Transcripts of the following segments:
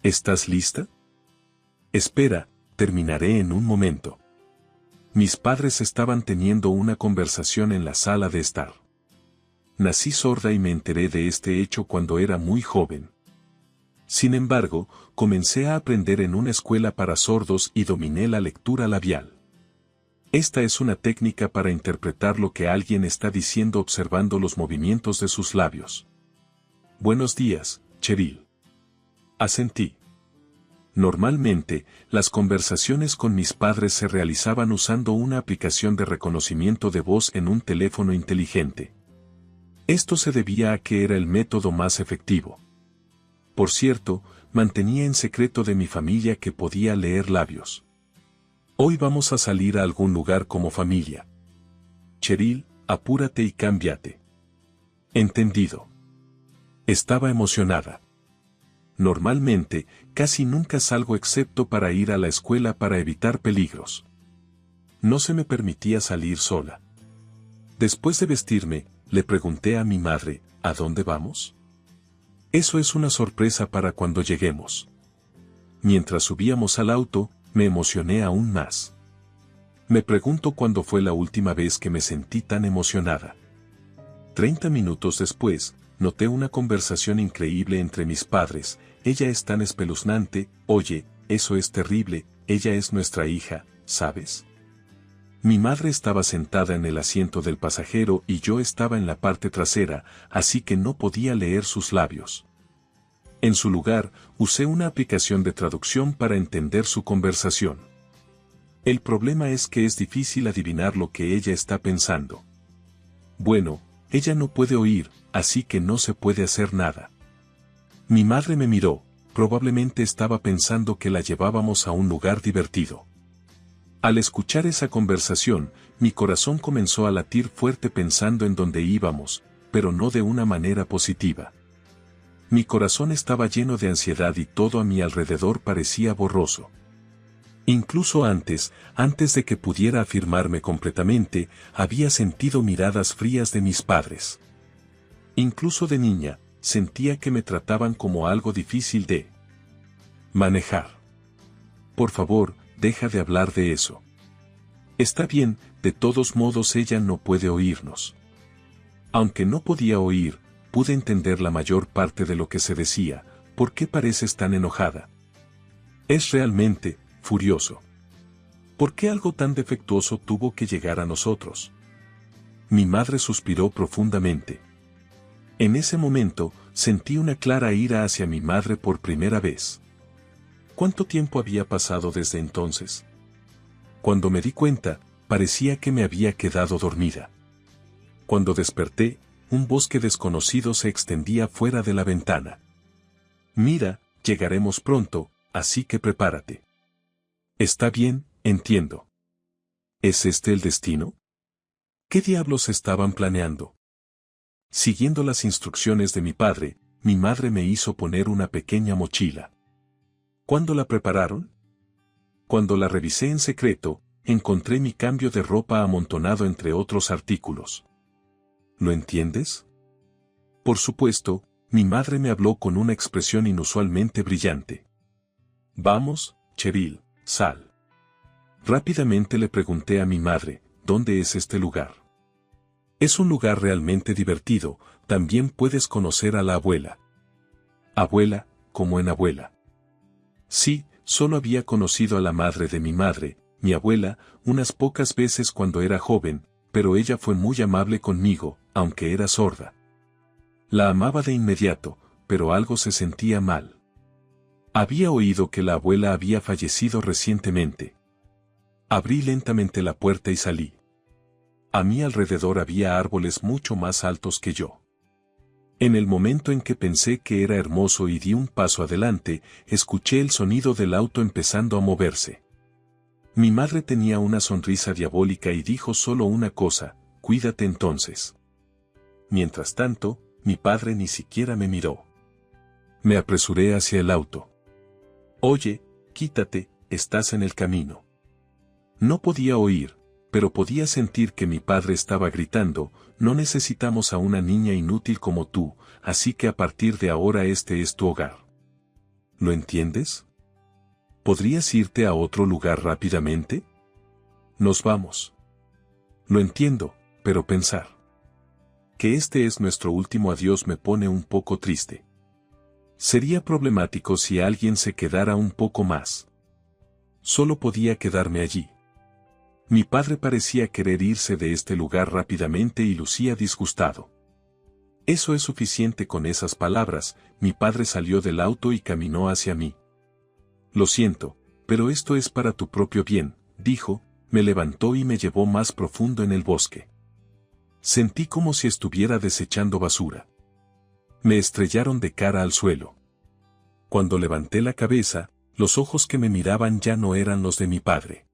¿Estás lista? Espera, terminaré en un momento. Mis padres estaban teniendo una conversación en la sala de estar. Nací sorda y me enteré de este hecho cuando era muy joven. Sin embargo, comencé a aprender en una escuela para sordos y dominé la lectura labial. Esta es una técnica para interpretar lo que alguien está diciendo observando los movimientos de sus labios. Buenos días, Cheryl. Asentí. Normalmente, las conversaciones con mis padres se realizaban usando una aplicación de reconocimiento de voz en un teléfono inteligente. Esto se debía a que era el método más efectivo. Por cierto, mantenía en secreto de mi familia que podía leer labios. Hoy vamos a salir a algún lugar como familia. Cheryl, apúrate y cámbiate. Entendido. Estaba emocionada. Normalmente, casi nunca salgo excepto para ir a la escuela para evitar peligros. No se me permitía salir sola. Después de vestirme, le pregunté a mi madre, ¿a dónde vamos? Eso es una sorpresa para cuando lleguemos. Mientras subíamos al auto, me emocioné aún más. Me pregunto cuándo fue la última vez que me sentí tan emocionada. 30 minutos después, noté una conversación increíble entre mis padres. Ella es tan espeluznante, oye, eso es terrible, ella es nuestra hija, ¿sabes? Mi madre estaba sentada en el asiento del pasajero y yo estaba en la parte trasera, así que no podía leer sus labios. En su lugar, usé una aplicación de traducción para entender su conversación. El problema es que es difícil adivinar lo que ella está pensando. Bueno, ella no puede oír, así que no se puede hacer nada. Mi madre me miró, probablemente estaba pensando que la llevábamos a un lugar divertido. Al escuchar esa conversación, mi corazón comenzó a latir fuerte pensando en dónde íbamos, pero no de una manera positiva. Mi corazón estaba lleno de ansiedad y todo a mi alrededor parecía borroso. Incluso antes de que pudiera afirmarme completamente, había sentido miradas frías de mis padres. Incluso de niña, sentía que me trataban como algo difícil de manejar. Por favor, deja de hablar de eso. Está bien, de todos modos ella no puede oírnos. Aunque no podía oír, pude entender la mayor parte de lo que se decía. ¿Por qué pareces tan enojada? Es realmente furioso. ¿Por qué algo tan defectuoso tuvo que llegar a nosotros? Mi madre suspiró profundamente. En ese momento, sentí una clara ira hacia mi madre por primera vez. ¿Cuánto tiempo había pasado desde entonces? Cuando me di cuenta, parecía que me había quedado dormida. Cuando desperté, un bosque desconocido se extendía fuera de la ventana. Mira, llegaremos pronto, así que prepárate. Está bien, entiendo. ¿Es este el destino? ¿Qué diablos estaban planeando? Siguiendo las instrucciones de mi padre, mi madre me hizo poner una pequeña mochila. ¿Cuándo la prepararon? Cuando la revisé en secreto, encontré mi cambio de ropa amontonado entre otros artículos. ¿Lo entiendes? Por supuesto, mi madre me habló con una expresión inusualmente brillante. Vamos, Cheryl, sal. Rápidamente le pregunté a mi madre, ¿dónde es este lugar? Es un lugar realmente divertido, también puedes conocer a la abuela. ¿Abuela, como en abuela? Sí, solo había conocido a la madre de mi madre, mi abuela, unas pocas veces cuando era joven, pero ella fue muy amable conmigo, aunque era sorda. La amaba de inmediato, pero algo se sentía mal. Había oído que la abuela había fallecido recientemente. Abrí lentamente la puerta y salí. A mi alrededor había árboles mucho más altos que yo. En el momento en que pensé que era hermoso y di un paso adelante, escuché el sonido del auto empezando a moverse. Mi madre tenía una sonrisa diabólica y dijo solo una cosa, cuídate entonces. Mientras tanto, mi padre ni siquiera me miró. Me apresuré hacia el auto. Oye, quítate, estás en el camino. No podía oír, pero podía sentir que mi padre estaba gritando, no necesitamos a una niña inútil como tú, así que a partir de ahora este es tu hogar. ¿Lo entiendes? ¿Podrías irte a otro lugar rápidamente? Nos vamos. Lo entiendo, pero pensar que este es nuestro último adiós me pone un poco triste. Sería problemático si alguien se quedara un poco más. Solo podía quedarme allí. Mi padre parecía querer irse de este lugar rápidamente y lucía disgustado. Eso es suficiente. Con esas palabras, mi padre salió del auto y caminó hacia mí. Lo siento, pero esto es para tu propio bien, dijo, me levantó y me llevó más profundo en el bosque. Sentí como si estuviera desechando basura. Me estrellaron de cara al suelo. Cuando levanté la cabeza, los ojos que me miraban ya no eran los de mi padre.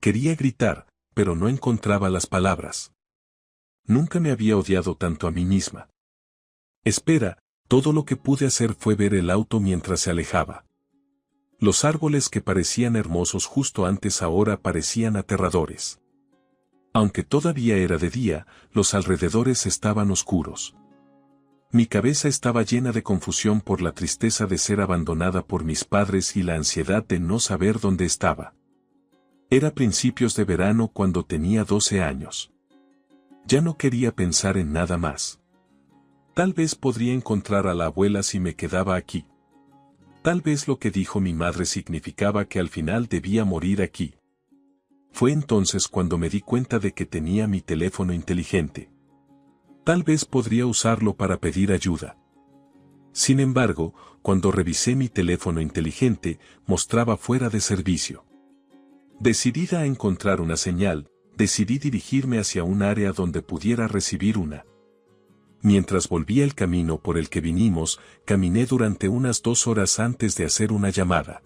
Quería gritar, pero no encontraba las palabras. Nunca me había odiado tanto a mí misma. Espera, todo lo que pude hacer fue ver el auto mientras se alejaba. Los árboles que parecían hermosos justo antes ahora parecían aterradores. Aunque todavía era de día, los alrededores estaban oscuros. Mi cabeza estaba llena de confusión por la tristeza de ser abandonada por mis padres y la ansiedad de no saber dónde estaba. Era principios de verano cuando tenía 12 años. Ya no quería pensar en nada más. Tal vez podría encontrar a la abuela si me quedaba aquí. Tal vez lo que dijo mi madre significaba que al final debía morir aquí. Fue entonces cuando me di cuenta de que tenía mi teléfono inteligente. Tal vez podría usarlo para pedir ayuda. Sin embargo, cuando revisé mi teléfono inteligente, mostraba fuera de servicio. Decidida a encontrar una señal, decidí dirigirme hacia un área donde pudiera recibir una. Mientras volvía el camino por el que vinimos, caminé durante unas 2 horas antes de hacer una llamada.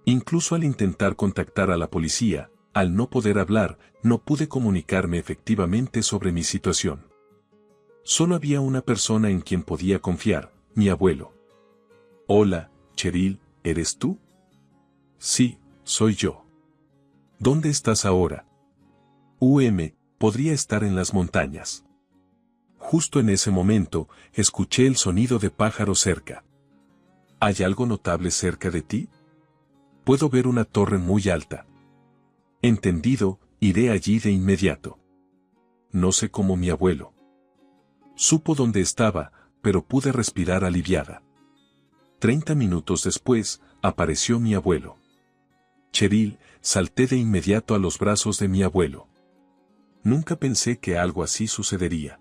Incluso al intentar contactar a la policía, al no poder hablar, no pude comunicarme efectivamente sobre mi situación. Solo había una persona en quien podía confiar, mi abuelo. Hola, Cheryl, ¿eres tú? Sí, soy yo. ¿Dónde estás ahora? Podría estar en las montañas. Justo en ese momento, escuché el sonido de pájaros cerca. ¿Hay algo notable cerca de ti? Puedo ver una torre muy alta. Entendido, iré allí de inmediato. No sé cómo mi abuelo supo dónde estaba, pero pude respirar aliviada. 30 minutos después, apareció mi abuelo. Cheryl, salté de inmediato a los brazos de mi abuelo. Nunca pensé que algo así sucedería.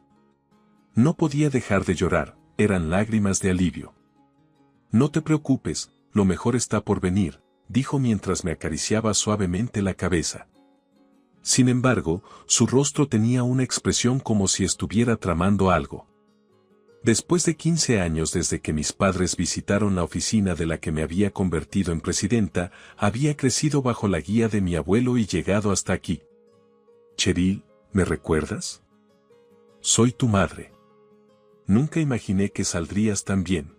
No podía dejar de llorar, eran lágrimas de alivio. No te preocupes, lo mejor está por venir, dijo mientras me acariciaba suavemente la cabeza. Sin embargo, su rostro tenía una expresión como si estuviera tramando algo. Después de 15 años desde que mis padres visitaron la oficina de la que me había convertido en presidenta, había crecido bajo la guía de mi abuelo y llegado hasta aquí. Cheryl, ¿me recuerdas? Soy tu madre. Nunca imaginé que saldrías tan bien.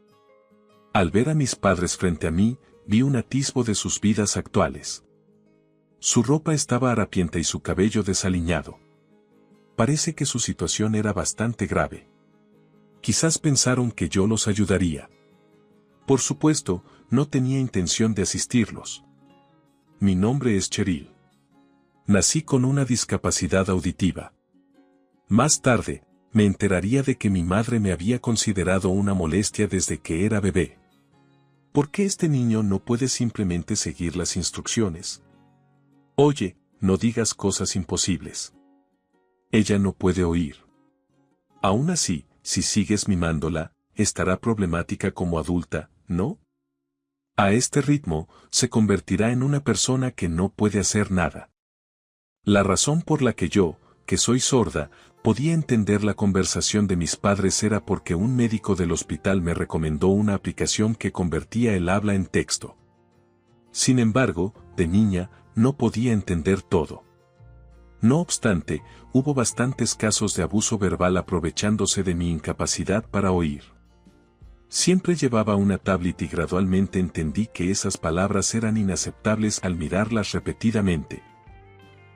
Al ver a mis padres frente a mí, vi un atisbo de sus vidas actuales. Su ropa estaba harapienta y su cabello desaliñado. Parece que su situación era bastante grave. Quizás pensaron que yo los ayudaría. Por supuesto, no tenía intención de asistirlos. Mi nombre es Cheryl. Nací con una discapacidad auditiva. Más tarde, me enteraría de que mi madre me había considerado una molestia desde que era bebé. ¿Por qué este niño no puede simplemente seguir las instrucciones? Oye, no digas cosas imposibles. Ella no puede oír. Aún así, si sigues mimándola, estará problemática como adulta, ¿no? A este ritmo, se convertirá en una persona que no puede hacer nada. La razón por la que yo, que soy sorda, podía entender la conversación de mis padres era porque un médico del hospital me recomendó una aplicación que convertía el habla en texto. Sin embargo, de niña, no podía entender todo. No obstante, hubo bastantes casos de abuso verbal aprovechándose de mi incapacidad para oír. Siempre llevaba una tablet y gradualmente entendí que esas palabras eran inaceptables al mirarlas repetidamente.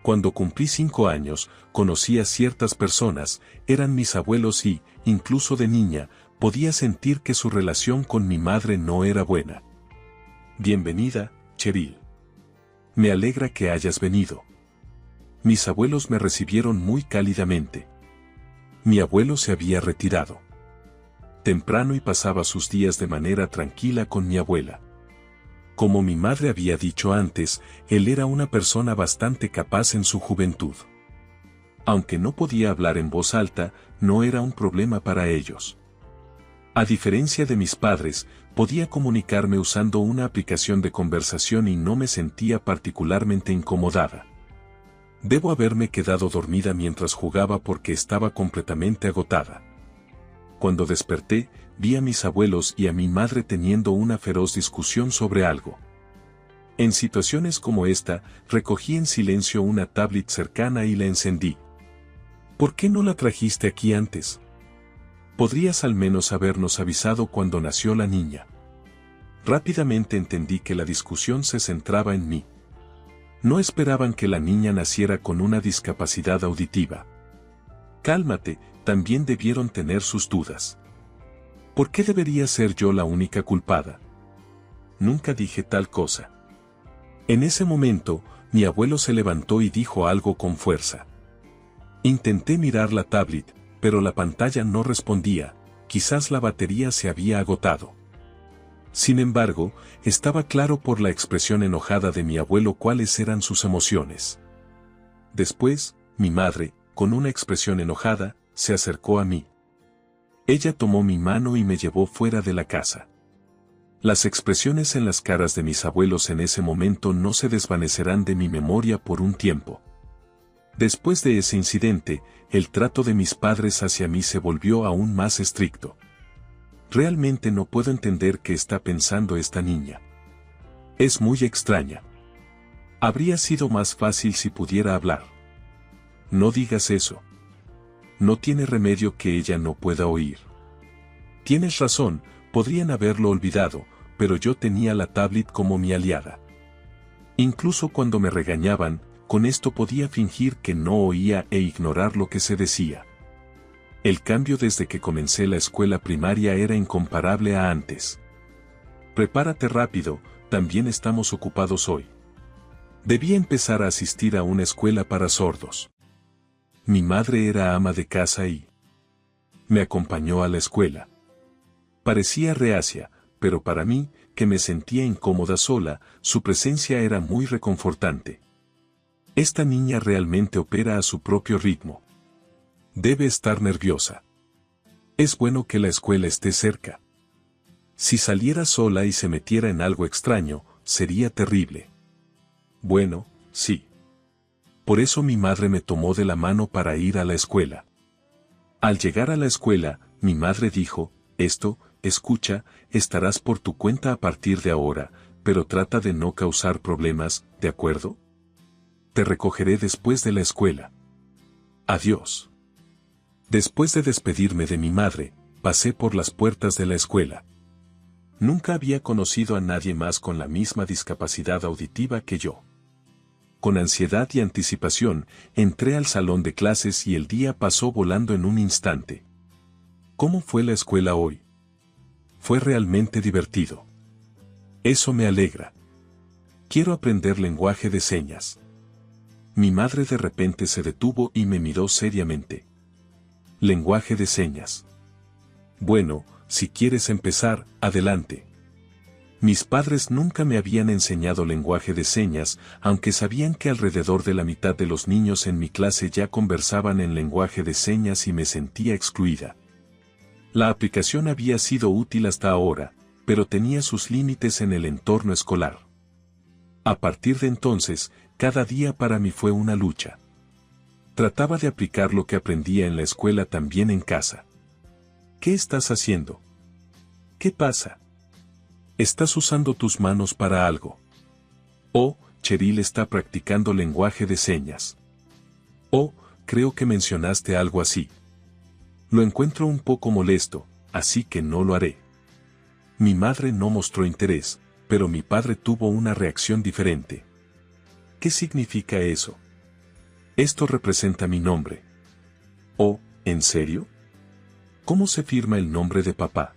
Cuando cumplí 5 años, conocí a ciertas personas, eran mis abuelos y, incluso de niña, podía sentir que su relación con mi madre no era buena. Bienvenida, Cheryl. Me alegra que hayas venido. Mis abuelos me recibieron muy cálidamente. Mi abuelo se había retirado temprano y pasaba sus días de manera tranquila con mi abuela. Como mi madre había dicho antes, él era una persona bastante capaz en su juventud. Aunque no podía hablar en voz alta, no era un problema para ellos. A diferencia de mis padres, podía comunicarme usando una aplicación de conversación y no me sentía particularmente incomodada. Debo haberme quedado dormida mientras jugaba porque estaba completamente agotada. Cuando desperté, vi a mis abuelos y a mi madre teniendo una feroz discusión sobre algo. En situaciones como esta, recogí en silencio una tablet cercana y la encendí. ¿Por qué no la trajiste aquí antes? Podrías al menos habernos avisado cuando nació la niña. Rápidamente entendí que la discusión se centraba en mí. No esperaban que la niña naciera con una discapacidad auditiva. Cálmate, también debieron tener sus dudas. ¿Por qué debería ser yo la única culpada? Nunca dije tal cosa. En ese momento, mi abuelo se levantó y dijo algo con fuerza. Intenté mirar la tablet, pero la pantalla no respondía, quizás la batería se había agotado. Sin embargo, estaba claro por la expresión enojada de mi abuelo cuáles eran sus emociones. Después, mi madre, con una expresión enojada, se acercó a mí. Ella tomó mi mano y me llevó fuera de la casa. Las expresiones en las caras de mis abuelos en ese momento no se desvanecerán de mi memoria por un tiempo. Después de ese incidente, el trato de mis padres hacia mí se volvió aún más estricto. Realmente no puedo entender qué está pensando esta niña. Es muy extraña. Habría sido más fácil si pudiera hablar. No digas eso. No tiene remedio que ella no pueda oír. Tienes razón, podrían haberlo olvidado, pero yo tenía la tablet como mi aliada. Incluso cuando me regañaban, con esto podía fingir que no oía e ignorar lo que se decía. El cambio desde que comencé la escuela primaria era incomparable a antes. Prepárate rápido, también estamos ocupados hoy. Debí empezar a asistir a una escuela para sordos. Mi madre era ama de casa y me acompañó a la escuela. Parecía reacia, pero para mí, que me sentía incómoda sola, su presencia era muy reconfortante. Esta niña realmente opera a su propio ritmo. Debe estar nerviosa. Es bueno que la escuela esté cerca. Si saliera sola y se metiera en algo extraño, sería terrible. Bueno, sí. Por eso mi madre me tomó de la mano para ir a la escuela. Al llegar a la escuela, mi madre dijo, escucha, estarás por tu cuenta a partir de ahora, pero trata de no causar problemas, ¿de acuerdo? Te recogeré después de la escuela. Adiós. Después de despedirme de mi madre, pasé por las puertas de la escuela. Nunca había conocido a nadie más con la misma discapacidad auditiva que yo. Con ansiedad y anticipación, entré al salón de clases y el día pasó volando en un instante. ¿Cómo fue la escuela hoy? Fue realmente divertido. Eso me alegra. Quiero aprender lenguaje de señas. Mi madre de repente se detuvo y me miró seriamente. Lenguaje de señas. Bueno, si quieres empezar, adelante. Mis padres nunca me habían enseñado lenguaje de señas, aunque sabían que alrededor de la mitad de los niños en mi clase ya conversaban en lenguaje de señas y me sentía excluida. La aplicación había sido útil hasta ahora, pero tenía sus límites en el entorno escolar. A partir de entonces, cada día para mí fue una lucha. Trataba de aplicar lo que aprendía en la escuela también en casa. ¿Qué estás haciendo? ¿Qué pasa? Estás usando tus manos para algo. Oh, Cheryl está practicando lenguaje de señas. Oh, creo que mencionaste algo así. Lo encuentro un poco molesto, así que no lo haré. Mi madre no mostró interés, pero mi padre tuvo una reacción diferente. ¿Qué significa eso? Esto representa mi nombre. Oh, ¿en serio? ¿Cómo se firma el nombre de papá?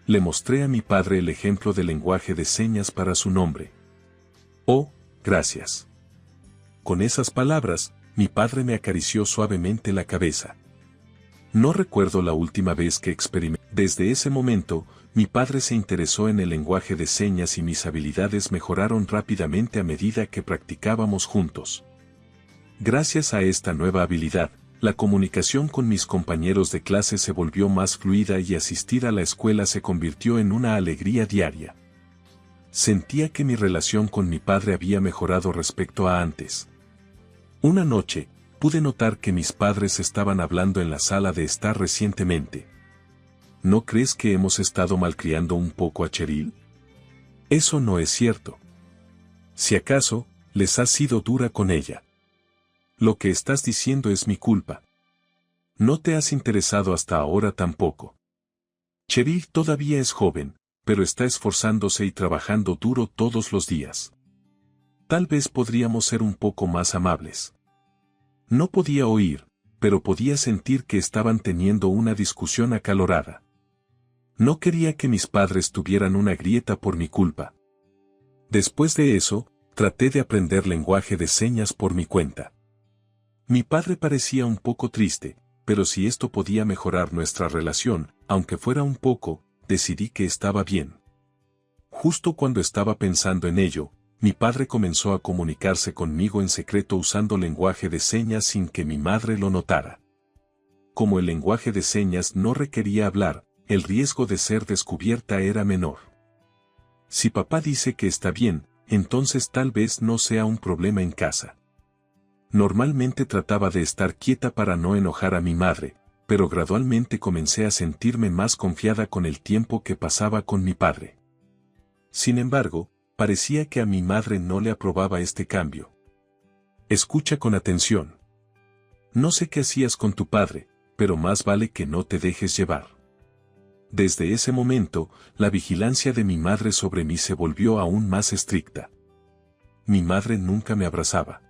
Le mostré a mi padre el ejemplo del lenguaje de señas para su nombre. Oh, gracias. Con esas palabras, mi padre me acarició suavemente la cabeza. No recuerdo la última vez que experimenté. Desde ese momento, mi padre se interesó en el lenguaje de señas y mis habilidades mejoraron rápidamente a medida que practicábamos juntos. Gracias a esta nueva habilidad, la comunicación con mis compañeros de clase se volvió más fluida y asistir a la escuela se convirtió en una alegría diaria. Sentía que mi relación con mi padre había mejorado respecto a antes. Una noche, pude notar que mis padres estaban hablando en la sala de estar recientemente. ¿No crees que hemos estado malcriando un poco a Cheryl? Eso no es cierto. Si acaso, les has sido dura con ella. Lo que estás diciendo es mi culpa. No te has interesado hasta ahora tampoco. Cheryl todavía es joven, pero está esforzándose y trabajando duro todos los días. Tal vez podríamos ser un poco más amables. No podía oír, pero podía sentir que estaban teniendo una discusión acalorada. No quería que mis padres tuvieran una grieta por mi culpa. Después de eso, traté de aprender lenguaje de señas por mi cuenta. Mi padre parecía un poco triste, pero si esto podía mejorar nuestra relación, aunque fuera un poco, decidí que estaba bien. Justo cuando estaba pensando en ello, mi padre comenzó a comunicarse conmigo en secreto usando lenguaje de señas sin que mi madre lo notara. Como el lenguaje de señas no requería hablar, el riesgo de ser descubierta era menor. Si papá dice que está bien, entonces tal vez no sea un problema en casa. Normalmente trataba de estar quieta para no enojar a mi madre, pero gradualmente comencé a sentirme más confiada con el tiempo que pasaba con mi padre. Sin embargo, parecía que a mi madre no le aprobaba este cambio. Escucha con atención. No sé qué hacías con tu padre, pero más vale que no te dejes llevar. Desde ese momento, la vigilancia de mi madre sobre mí se volvió aún más estricta. Mi madre nunca me abrazaba.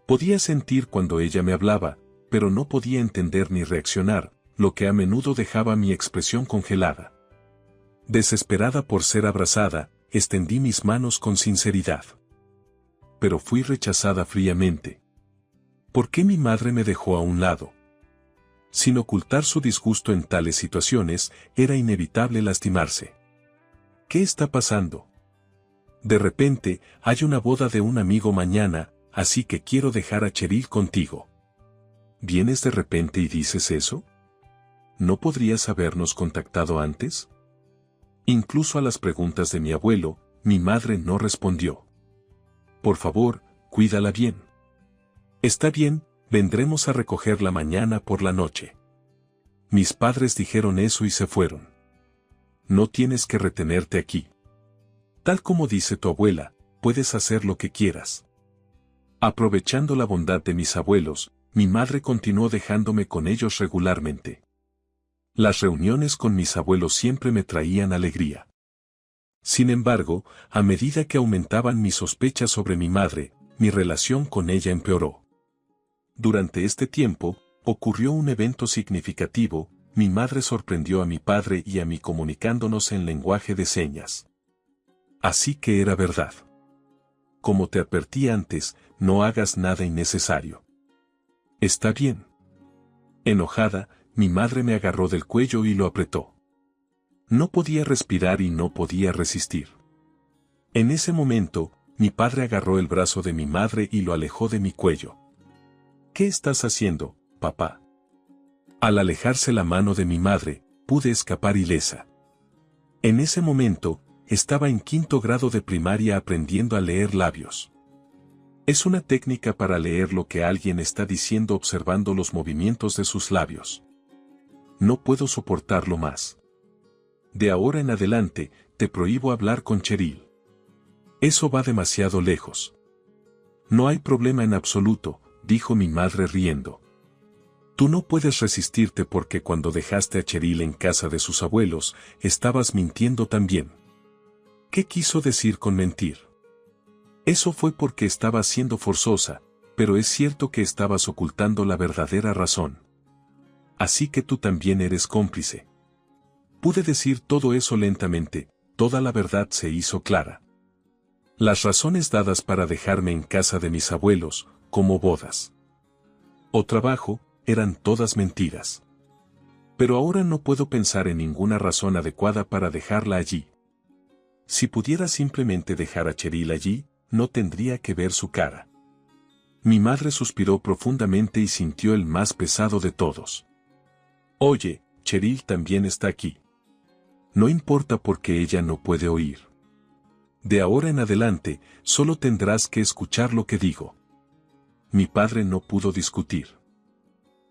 Podía sentir cuando ella me hablaba, pero no podía entender ni reaccionar, lo que a menudo dejaba mi expresión congelada. Desesperada por ser abrazada, extendí mis manos con sinceridad. Pero fui rechazada fríamente. ¿Por qué mi madre me dejó a un lado? Sin ocultar su disgusto en tales situaciones, era inevitable lastimarse. ¿Qué está pasando? De repente, hay una boda de un amigo mañana, así que quiero dejar a Cheryl contigo. ¿Vienes de repente y dices eso? ¿No podrías habernos contactado antes? Incluso a las preguntas de mi abuelo, mi madre no respondió. Por favor, cuídala bien. Está bien, vendremos a recogerla mañana por la noche. Mis padres dijeron eso y se fueron. No tienes que retenerte aquí. Tal como dice tu abuela, puedes hacer lo que quieras. Aprovechando la bondad de mis abuelos, mi madre continuó dejándome con ellos regularmente. Las reuniones con mis abuelos siempre me traían alegría. Sin embargo, a medida que aumentaban mis sospechas sobre mi madre, mi relación con ella empeoró. Durante este tiempo, ocurrió un evento significativo, mi madre sorprendió a mi padre y a mí comunicándonos en lenguaje de señas. Así que era verdad. Como te advertí antes, no hagas nada innecesario. Está bien. Enojada, mi madre me agarró del cuello y lo apretó. No podía respirar y no podía resistir. En ese momento, mi padre agarró el brazo de mi madre y lo alejó de mi cuello. ¿Qué estás haciendo, papá? Al alejarse la mano de mi madre, pude escapar ilesa. En ese momento, estaba en 5º grado de primaria aprendiendo a leer labios. Es una técnica para leer lo que alguien está diciendo observando los movimientos de sus labios. No puedo soportarlo más. De ahora en adelante, te prohíbo hablar con Cheryl. Eso va demasiado lejos. No hay problema en absoluto, dijo mi madre riendo. Tú no puedes resistirte porque cuando dejaste a Cheryl en casa de sus abuelos, estabas mintiendo también. ¿Qué quiso decir con mentir? Eso fue porque estabas siendo forzosa, pero es cierto que estabas ocultando la verdadera razón. Así que tú también eres cómplice. Pude decir todo eso lentamente, toda la verdad se hizo clara. Las razones dadas para dejarme en casa de mis abuelos, como bodas o trabajo, eran todas mentiras. Pero ahora no puedo pensar en ninguna razón adecuada para dejarla allí. Si pudiera simplemente dejar a Cheryl allí, no tendría que ver su cara. Mi madre suspiró profundamente y sintió el más pesado de todos. Oye, Cheryl también está aquí. No importa porque ella no puede oír. De ahora en adelante, solo tendrás que escuchar lo que digo. Mi padre no pudo discutir.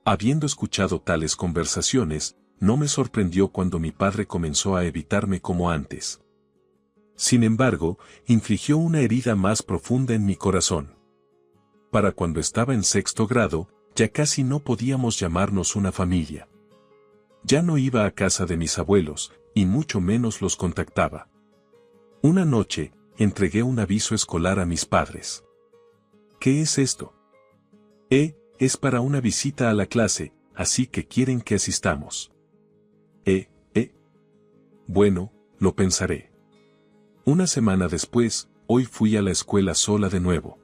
Habiendo escuchado tales conversaciones, no me sorprendió cuando mi padre comenzó a evitarme como antes. Sin embargo, infligió una herida más profunda en mi corazón. Para cuando estaba en sexto grado, ya casi no podíamos llamarnos una familia. Ya no iba a casa de mis abuelos, y mucho menos los contactaba. Una noche, entregué un aviso escolar a mis padres. ¿Qué es esto? Es para una visita a la clase, así que quieren que asistamos. Bueno, lo pensaré. Una semana después, hoy fui a la escuela sola de nuevo.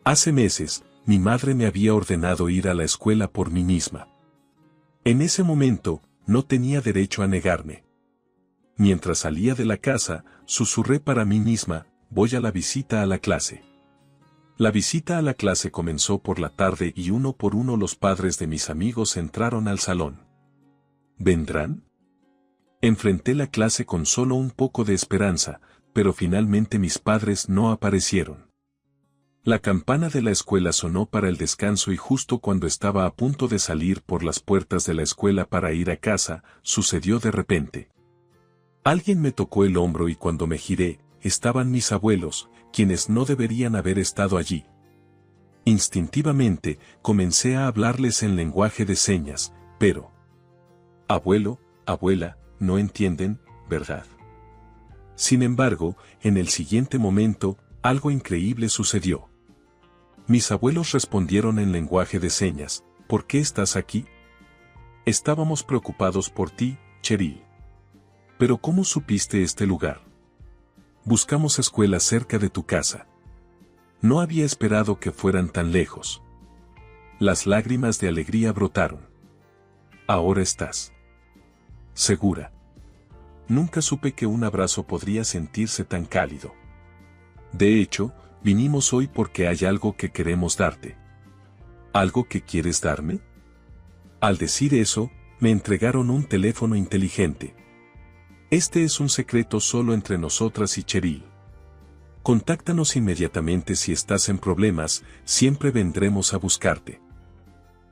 Hace meses, mi madre me había ordenado ir a la escuela por mí misma. En ese momento, no tenía derecho a negarme. Mientras salía de la casa, susurré para mí misma, voy a la visita a la clase. La visita a la clase comenzó por la tarde y uno por uno los padres de mis amigos entraron al salón. ¿Vendrán? Enfrenté la clase con solo un poco de esperanza, pero finalmente mis padres no aparecieron. La campana de la escuela sonó para el descanso y justo cuando estaba a punto de salir por las puertas de la escuela para ir a casa, sucedió de repente. Alguien me tocó el hombro y cuando me giré, estaban mis abuelos, quienes no deberían haber estado allí. Instintivamente, comencé a hablarles en lenguaje de señas, pero... Abuelo, abuela, no entienden, ¿verdad? Sin embargo, en el siguiente momento, algo increíble sucedió. Mis abuelos respondieron en lenguaje de señas, ¿por qué estás aquí? Estábamos preocupados por ti, Cheryl. ¿Pero cómo supiste este lugar? Buscamos escuelas cerca de tu casa. No había esperado que fueran tan lejos. Las lágrimas de alegría brotaron. Ahora estás segura. Nunca supe que un abrazo podría sentirse tan cálido. De hecho, vinimos hoy porque hay algo que queremos darte. ¿Algo que quieres darme? Al decir eso, me entregaron un teléfono inteligente. Este es un secreto solo entre nosotras y Cheryl. Contáctanos inmediatamente si estás en problemas, siempre vendremos a buscarte.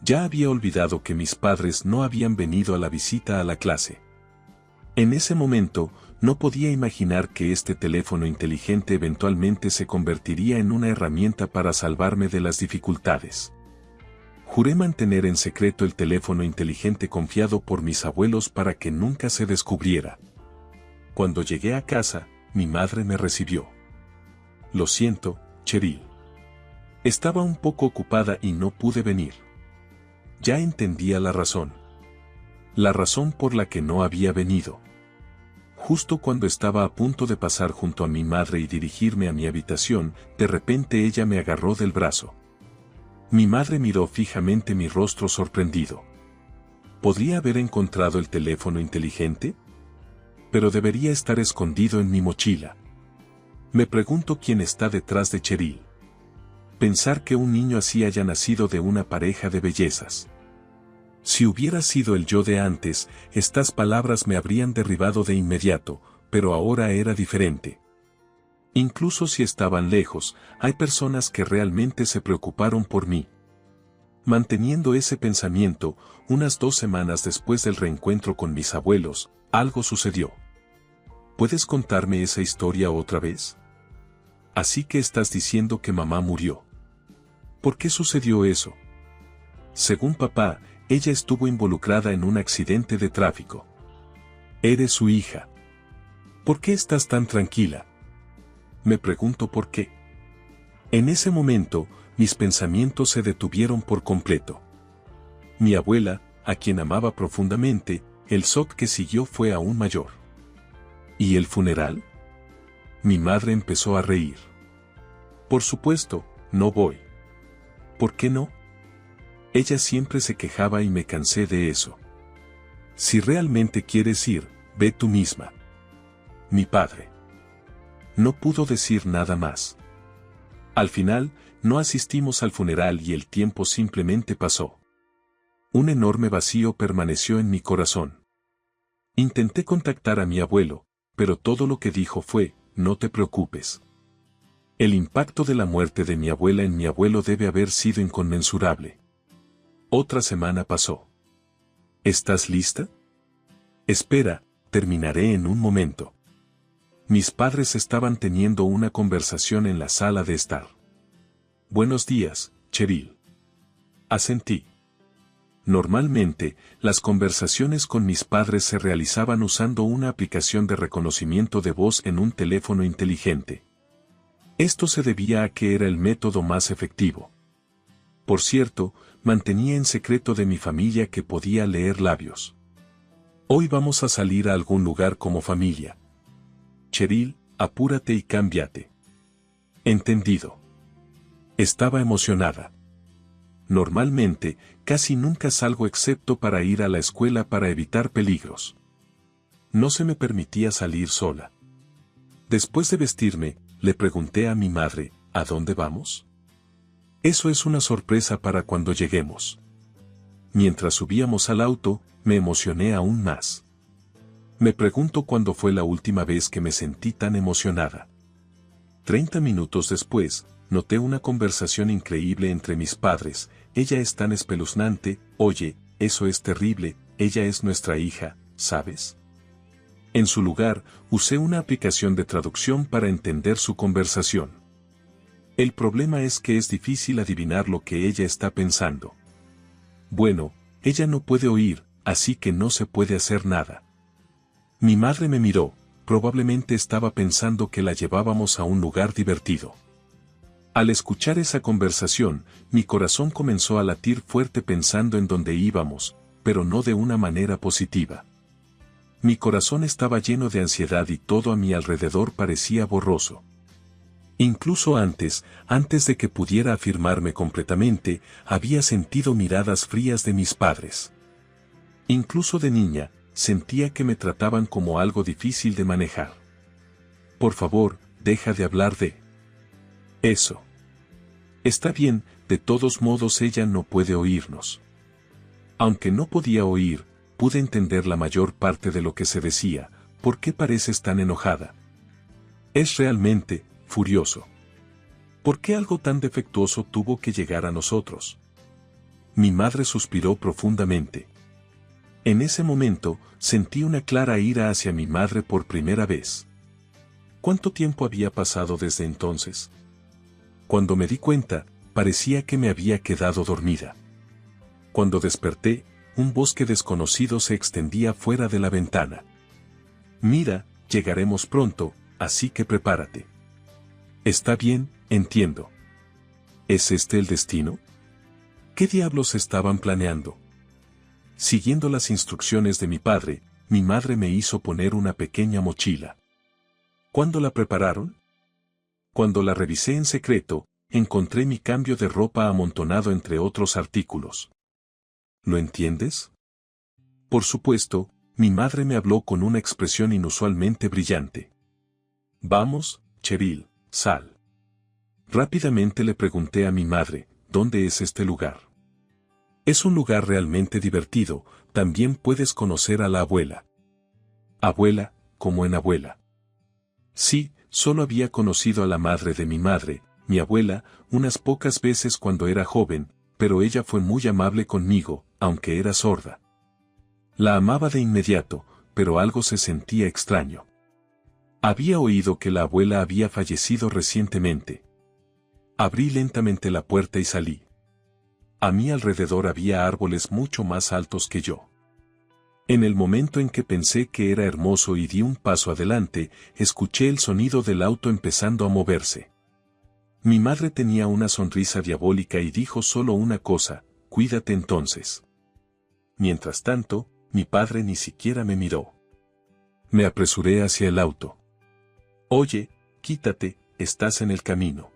Ya había olvidado que mis padres no habían venido a la visita a la clase. En ese momento, no podía imaginar que este teléfono inteligente eventualmente se convertiría en una herramienta para salvarme de las dificultades. Juré mantener en secreto el teléfono inteligente confiado por mis abuelos para que nunca se descubriera. Cuando llegué a casa, mi madre me recibió. Lo siento, Cheryl. Estaba un poco ocupada y no pude venir. Ya entendía la razón. La razón por la que no había venido. Justo cuando estaba a punto de pasar junto a mi madre y dirigirme a mi habitación, de repente ella me agarró del brazo. Mi madre miró fijamente mi rostro sorprendido. ¿Podría haber encontrado el teléfono inteligente? Pero debería estar escondido en mi mochila. Me pregunto quién está detrás de Cheryl. Pensar que un niño así haya nacido de una pareja de bellezas. Si hubiera sido el yo de antes, estas palabras me habrían derribado de inmediato, pero ahora era diferente. Incluso si estaban lejos, hay personas que realmente se preocuparon por mí. Manteniendo ese pensamiento, unas 2 semanas después del reencuentro con mis abuelos, algo sucedió. ¿Puedes contarme esa historia otra vez? Así que estás diciendo que mamá murió. ¿Por qué sucedió eso? Según papá, ella estuvo involucrada en un accidente de tráfico. Eres su hija. ¿Por qué estás tan tranquila? Me pregunto por qué. En ese momento, mis pensamientos se detuvieron por completo. Mi abuela, a quien amaba profundamente, El shock que siguió fue aún mayor. ¿Y el funeral? Mi madre empezó a reír. Por supuesto, no voy. ¿Por qué no? Ella siempre se quejaba y me cansé de eso. Si realmente quieres ir, ve tú misma. Mi padre. No pudo decir nada más. Al final, no asistimos al funeral y el tiempo simplemente pasó. Un enorme vacío permaneció en mi corazón. Intenté contactar a mi abuelo, pero todo lo que dijo fue, no te preocupes. El impacto de la muerte de mi abuela en mi abuelo debe haber sido inconmensurable. Otra semana pasó. ¿Estás lista? Espera, terminaré en un momento. Mis padres estaban teniendo una conversación en la sala de estar. Buenos días, Cheryl. Asentí. Normalmente, las conversaciones con mis padres se realizaban usando una aplicación de reconocimiento de voz en un teléfono inteligente. Esto se debía a que era el método más efectivo. Por cierto, mantenía en secreto de mi familia que podía leer labios. Hoy vamos a salir a algún lugar como familia. Cheryl, apúrate y cámbiate. Entendido. Estaba emocionada. Normalmente, casi nunca salgo excepto para ir a la escuela para evitar peligros. No se me permitía salir sola. Después de vestirme, le pregunté a mi madre, ¿a dónde vamos? Eso es una sorpresa para cuando lleguemos. Mientras subíamos al auto, me emocioné aún más. Me pregunto cuándo fue la última vez que me sentí tan emocionada. 30 minutos después, noté una conversación increíble entre mis padres. Ella es tan espeluznante, oye, eso es terrible, ella es nuestra hija, ¿sabes? En su lugar, usé una aplicación de traducción para entender su conversación. El problema es que es difícil adivinar lo que ella está pensando. Bueno, ella no puede oír, así que no se puede hacer nada. Mi madre me miró, probablemente estaba pensando que la llevábamos a un lugar divertido. Al escuchar esa conversación, mi corazón comenzó a latir fuerte pensando en dónde íbamos, pero no de una manera positiva. Mi corazón estaba lleno de ansiedad y todo a mi alrededor parecía borroso. Incluso antes de que pudiera afirmarme completamente, había sentido miradas frías de mis padres. Incluso de niña, sentía que me trataban como algo difícil de manejar. Por favor, deja de hablar de eso. Está bien, de todos modos ella no puede oírnos. Aunque no podía oír, pude entender la mayor parte de lo que se decía. ¿Por qué pareces tan enojada? Es realmente furioso. ¿Por qué algo tan defectuoso tuvo que llegar a nosotros? Mi madre suspiró profundamente. En ese momento, sentí una clara ira hacia mi madre por primera vez. ¿Cuánto tiempo había pasado desde entonces? Cuando me di cuenta, parecía que me había quedado dormida. Cuando desperté, un bosque desconocido se extendía fuera de la ventana. Mira, llegaremos pronto, así que prepárate. Está bien, entiendo. ¿Es este el destino? ¿Qué diablos estaban planeando? Siguiendo las instrucciones de mi padre, mi madre me hizo poner una pequeña mochila. ¿Cuándo la prepararon? Cuando la revisé en secreto, encontré mi cambio de ropa amontonado entre otros artículos. ¿Lo entiendes? Por supuesto, mi madre me habló con una expresión inusualmente brillante. Vamos, Cheryl, sal. Rápidamente le pregunté a mi madre, ¿dónde es este lugar? Es un lugar realmente divertido, también puedes conocer a la abuela. Abuela, como en abuela. Sí, solo había conocido a la madre de mi madre, mi abuela, unas pocas veces cuando era joven, pero ella fue muy amable conmigo, aunque era sorda. La amaba de inmediato, pero algo se sentía extraño. Había oído que la abuela había fallecido recientemente. Abrí lentamente la puerta y salí. A mi alrededor había árboles mucho más altos que yo. En el momento en que pensé que era hermoso y di un paso adelante, escuché el sonido del auto empezando a moverse. Mi madre tenía una sonrisa diabólica y dijo solo una cosa, cuídate entonces. Mientras tanto, mi padre ni siquiera me miró. Me apresuré hacia el auto. Oye, quítate, estás en el camino.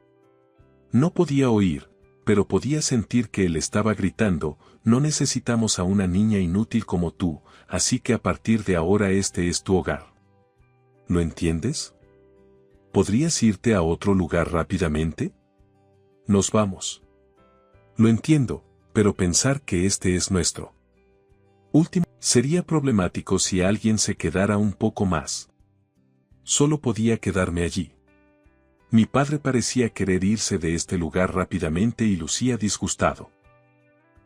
No podía oír, pero podía sentir que él estaba gritando, no necesitamos a una niña inútil como tú, así que a partir de ahora este es tu hogar. ¿Lo entiendes? ¿Podrías irte a otro lugar rápidamente? Nos vamos. Lo entiendo, pero pensar que este es nuestro último sería problemático si alguien se quedara un poco más. Solo podía quedarme allí. Mi padre parecía querer irse de este lugar rápidamente y lucía disgustado.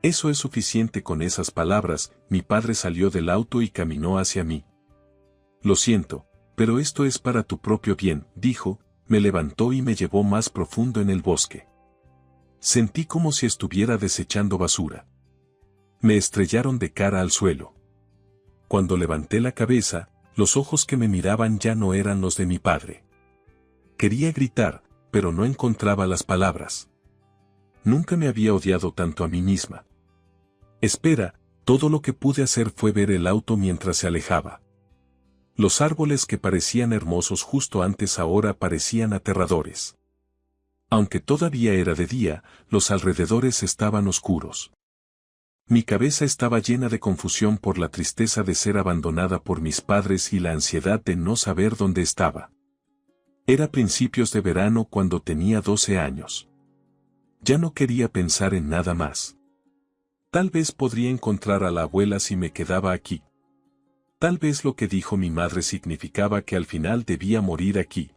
Eso es suficiente. Con esas palabras, mi padre salió del auto y caminó hacia mí. Lo siento, pero esto es para tu propio bien, dijo, me levantó y me llevó más profundo en el bosque. Sentí como si estuviera desechando basura. Me estrellaron de cara al suelo. Cuando levanté la cabeza, los ojos que me miraban ya no eran los de mi padre. Quería gritar, pero no encontraba las palabras. Nunca me había odiado tanto a mí misma. Espera, todo lo que pude hacer fue ver el auto mientras se alejaba. Los árboles que parecían hermosos justo antes ahora parecían aterradores. Aunque todavía era de día, los alrededores estaban oscuros. Mi cabeza estaba llena de confusión por la tristeza de ser abandonada por mis padres y la ansiedad de no saber dónde estaba. Era principios de verano cuando tenía 12 años. Ya no quería pensar en nada más. Tal vez podría encontrar a la abuela si me quedaba aquí. Tal vez lo que dijo mi madre significaba que al final debía morir aquí.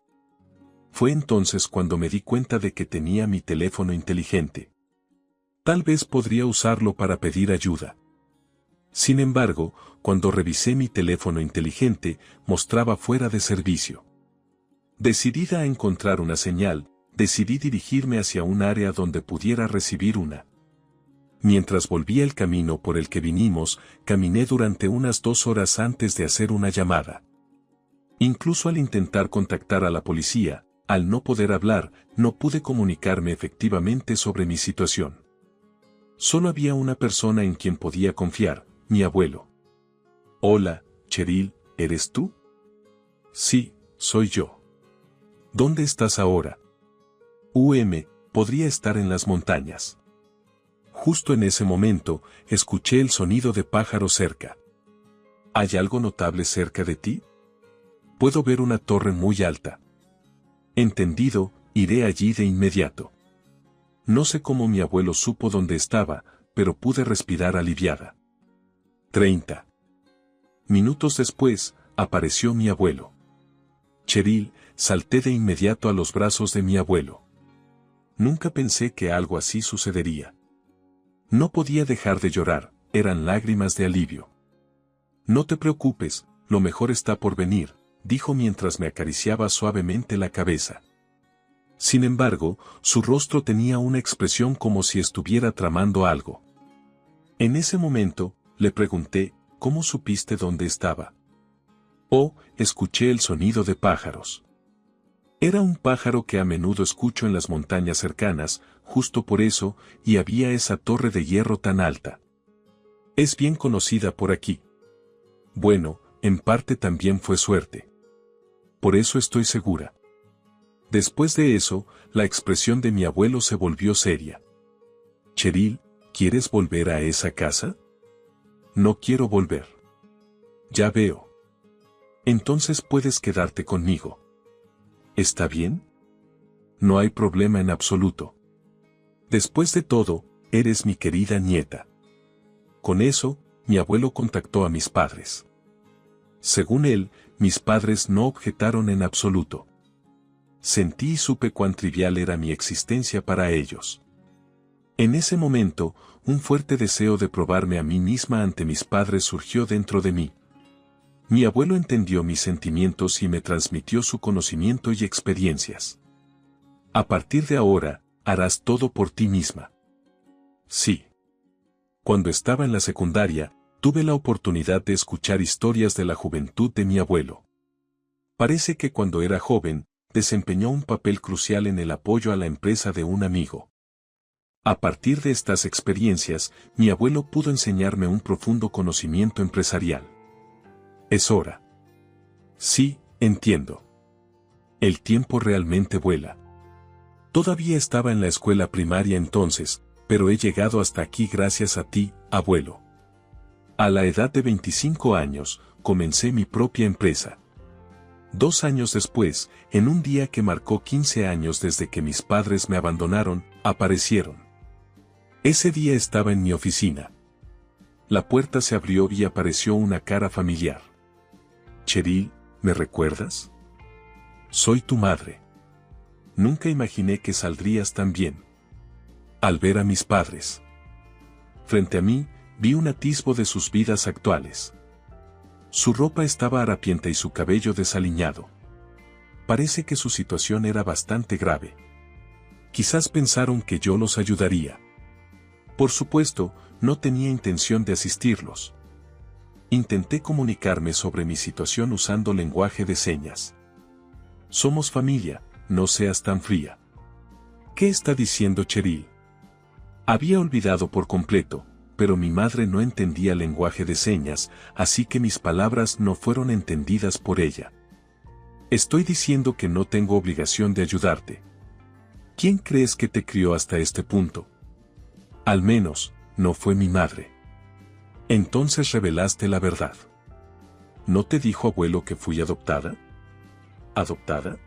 Fue entonces cuando me di cuenta de que tenía mi teléfono inteligente. Tal vez podría usarlo para pedir ayuda. Sin embargo, cuando revisé mi teléfono inteligente, mostraba fuera de servicio. Decidida a encontrar una señal, decidí dirigirme hacia un área donde pudiera recibir una. Mientras volvía el camino por el que vinimos, caminé durante unas 2 horas antes de hacer una llamada. Incluso al intentar contactar a la policía, al no poder hablar, no pude comunicarme efectivamente sobre mi situación. Solo había una persona en quien podía confiar, mi abuelo. Hola, Cheryl, ¿eres tú? Sí, soy yo. ¿Dónde estás ahora? Podría estar en las montañas. Justo en ese momento, escuché el sonido de pájaros cerca. ¿Hay algo notable cerca de ti? Puedo ver una torre muy alta. Entendido, iré allí de inmediato. No sé cómo mi abuelo supo dónde estaba, pero pude respirar aliviada. 30 minutos después, apareció mi abuelo. Cheryl, salté de inmediato a los brazos de mi abuelo. Nunca pensé que algo así sucedería. No podía dejar de llorar, eran lágrimas de alivio. No te preocupes, lo mejor está por venir, dijo mientras me acariciaba suavemente la cabeza. Sin embargo, su rostro tenía una expresión como si estuviera tramando algo. En ese momento, le pregunté, ¿cómo supiste dónde estaba? Escuché el sonido de pájaros. Era un pájaro que a menudo escucho en las montañas cercanas, justo por eso, y había esa torre de hierro tan alta. Es bien conocida por aquí. Bueno, en parte también fue suerte. Por eso estoy segura. Después de eso, la expresión de mi abuelo se volvió seria. Cheryl, ¿quieres volver a esa casa? No quiero volver. Ya veo. Entonces puedes quedarte conmigo. ¿Está bien? No hay problema en absoluto. Después de todo, eres mi querida nieta. Con eso, mi abuelo contactó a mis padres. Según él, mis padres no objetaron en absoluto. Sentí y supe cuán trivial era mi existencia para ellos. En ese momento, un fuerte deseo de probarme a mí misma ante mis padres surgió dentro de mí. Mi abuelo entendió mis sentimientos y me transmitió su conocimiento y experiencias. A partir de ahora, harás todo por ti misma. Sí. Cuando estaba en la secundaria, tuve la oportunidad de escuchar historias de la juventud de mi abuelo. Parece que cuando era joven, desempeñó un papel crucial en el apoyo a la empresa de un amigo. A partir de estas experiencias, mi abuelo pudo enseñarme un profundo conocimiento empresarial. Es hora. Sí, entiendo. El tiempo realmente vuela. Todavía estaba en la escuela primaria entonces, pero he llegado hasta aquí gracias a ti, abuelo. A la edad de 25 años, comencé mi propia empresa. 2 años después, en un día que marcó 15 años desde que mis padres me abandonaron, aparecieron. Ese día estaba en mi oficina. La puerta se abrió y apareció una cara familiar. Cheryl, ¿me recuerdas? Soy tu madre. Nunca imaginé que saldrías tan bien. Al ver a mis padres frente a mí, vi un atisbo de sus vidas actuales. Su ropa estaba harapienta y su cabello desaliñado. Parece que su situación era bastante grave. Quizás pensaron que yo los ayudaría. Por supuesto, no tenía intención de asistirlos. Intenté comunicarme sobre mi situación usando lenguaje de señas. Somos familia, no seas tan fría. ¿Qué está diciendo Cheryl? Había olvidado por completo, pero mi madre no entendía lenguaje de señas, así que mis palabras no fueron entendidas por ella. Estoy diciendo que no tengo obligación de ayudarte. ¿Quién crees que te crió hasta este punto? Al menos, no fue mi madre. Entonces revelaste la verdad. ¿No te dijo abuelo que fui adoptada? ¿Adoptada?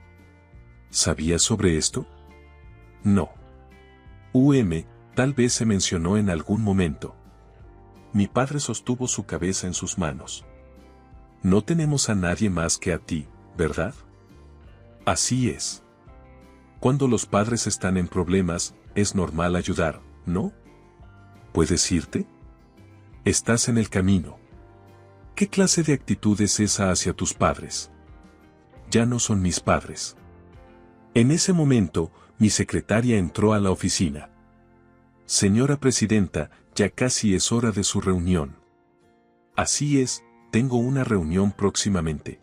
¿Sabías sobre esto? No. Tal vez se mencionó en algún momento. Mi padre sostuvo su cabeza en sus manos. No tenemos a nadie más que a ti, ¿verdad? Así es. Cuando los padres están en problemas, es normal ayudar, ¿no? ¿Puedes irte? Estás en el camino. ¿Qué clase de actitud es esa hacia tus padres? Ya no son mis padres. En ese momento, mi secretaria entró a la oficina. Señora presidenta, ya casi es hora de su reunión. Así es, tengo una reunión próximamente.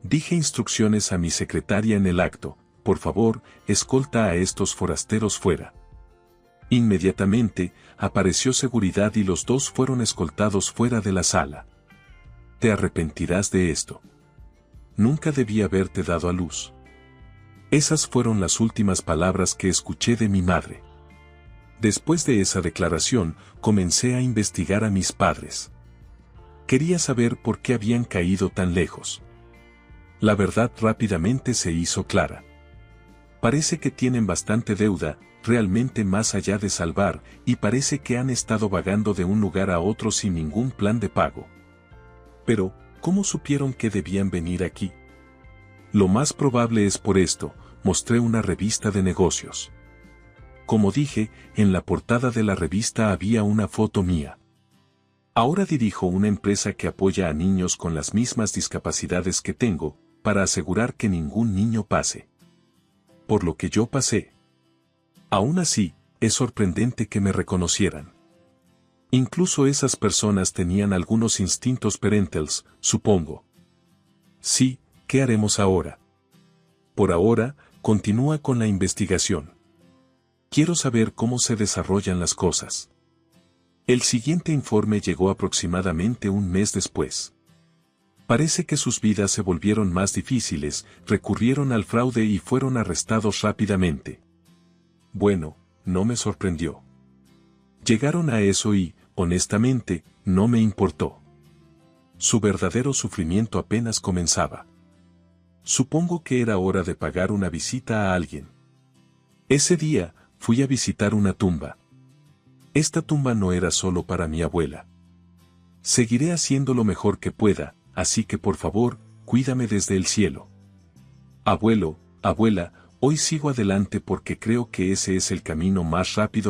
Dije instrucciones a mi secretaria en el acto, por favor, escolta a estos forasteros fuera. Inmediatamente, apareció seguridad y los dos fueron escoltados fuera de la sala. Te arrepentirás de esto. Nunca debí haberte dado a luz. Esas fueron las últimas palabras que escuché de mi madre. Después de esa declaración, comencé a investigar a mis padres. Quería saber por qué habían caído tan lejos. La verdad rápidamente se hizo clara. Parece que tienen bastante deuda, realmente más allá de salvar, y parece que han estado vagando de un lugar a otro sin ningún plan de pago. Pero, ¿cómo supieron que debían venir aquí? Lo más probable es por esto, mostré una revista de negocios. Como dije, en la portada de la revista había una foto mía. Ahora dirijo una empresa que apoya a niños con las mismas discapacidades que tengo, para asegurar que ningún niño pase por lo que yo pasé. Aún así, es sorprendente que me reconocieran. Incluso esas personas tenían algunos instintos parentales, supongo. Sí, ¿qué haremos ahora? Por ahora, continúa con la investigación. Quiero saber cómo se desarrollan las cosas. El siguiente informe llegó aproximadamente un mes después. Parece que sus vidas se volvieron más difíciles, recurrieron al fraude y fueron arrestados rápidamente. Bueno, no me sorprendió. Llegaron a eso y, honestamente, no me importó. Su verdadero sufrimiento apenas comenzaba. Supongo que era hora de pagar una visita a alguien. Ese día, fui a visitar una tumba. Esta tumba no era solo para mi abuela. Seguiré haciendo lo mejor que pueda, así que por favor, cuídame desde el cielo. Abuelo, abuela, hoy sigo adelante porque creo que ese es el camino más rápido